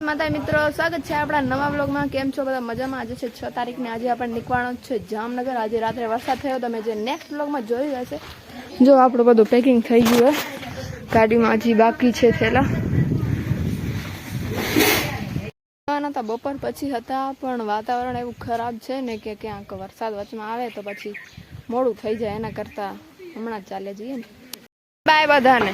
માતા મિત્રો, સ્વાગત છે આપણા નવા વ્લોગમાં। કેમ છો બધા? મજામાં? આજે છે 6 તારીખને, આજે આપણે નીકળવાનું છે જામનગર। આજે રાત્રે વરસાદ થયો, તમે જે નેક્સ્ટ વ્લોગમાં જોયું હશે। જો આપણું બધું પેકિંગ થઈ ગયું છે, ગાડીમાં હજી બાકી છે થેલા। હતા બપોર પછી હતા, પણ વાતાવરણ એવું ખરાબ છે ને કે ક્યાંક વરસાદ વચમાં આવે તો પછી મોડું થઈ જાય, એના કરતાં હમણાં જ ચાલે જઈએ ને। બાય બધાને।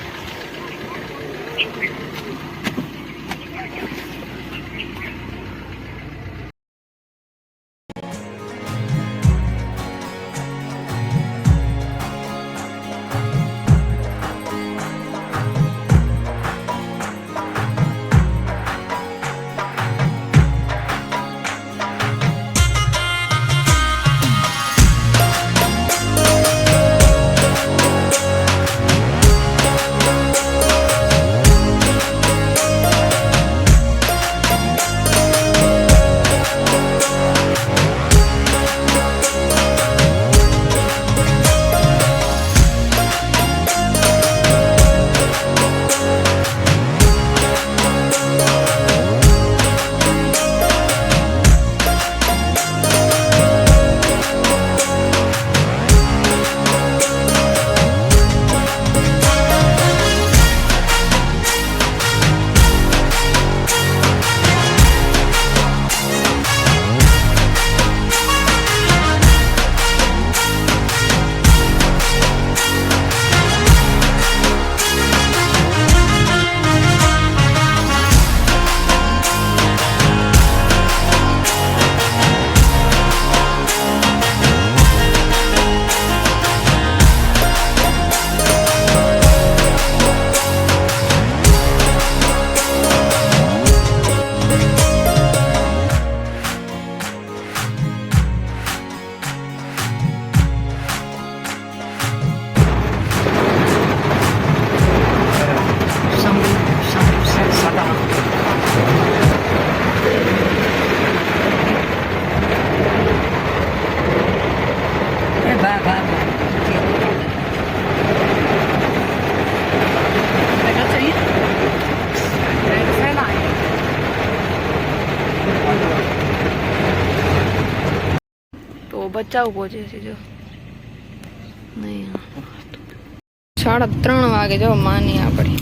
बचाव पहुंचे जो नहीं 3:30 वागे जो मानी आपड़ी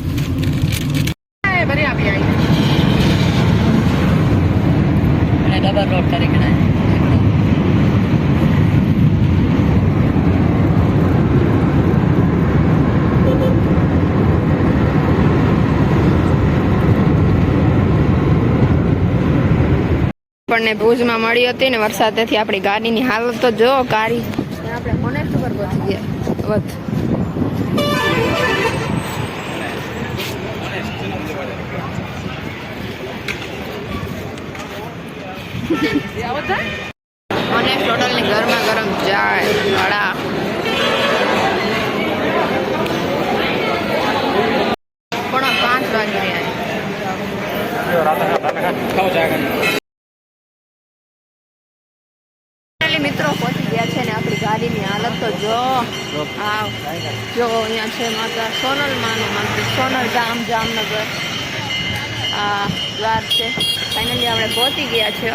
डबल रोड तरीके ભુજમાં મળી હતી ને વરસાદથી આપણી ગાડીની હાલત તો જો કારી, આપણે કોનેક્ટ પર પહોંચી ગયા વધ। કોનેક્ટ હોટલની ગરમા ગરમ ચાય વડા પણ 5 વાગે મિત્રો પહોંચી ગયા છે ને આપણી ગાડીની હાલત તો જો અહીંયા છે માતા સોનલ માનું મંદિર, સોનલ ધામ જામનગર આ દ્વાર છે। ફાઇનલી આપણે પહોંચી ગયા છે।